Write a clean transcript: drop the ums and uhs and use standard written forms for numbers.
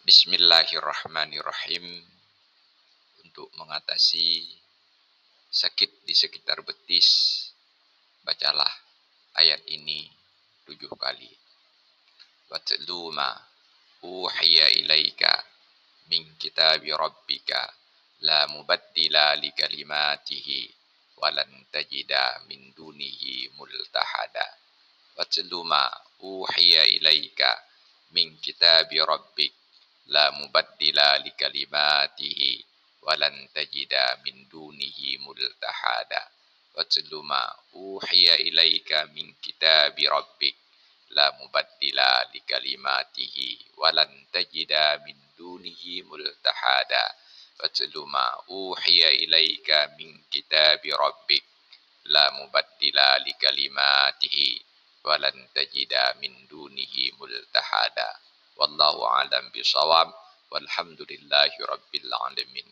Bismillahirrahmanirrahim. Untuk mengatasi sakit di sekitar betis, bacalah ayat ini 7 kali. Watlu ma uhiya ilaika min kitabi rabbika la mubaddila li kalimatihi walan tajida min dunihi multahada. Watlu ma uhiya ilaika min kitabi rabbik la mubaddila li kalimatihi walan tajida min dunihi multahada. Watlu ma uhiya ilaika min kitabi rabbik la mubaddila li kalimatihi walan tajida min dunihi multahada. Watlu ma uhiya ilaika min kitabi rabbik la mubaddila li kalimatihi walan tajida min dunihi multahada. Wallahu a'lam bishawab. Walhamdulillahi rabbil alamin.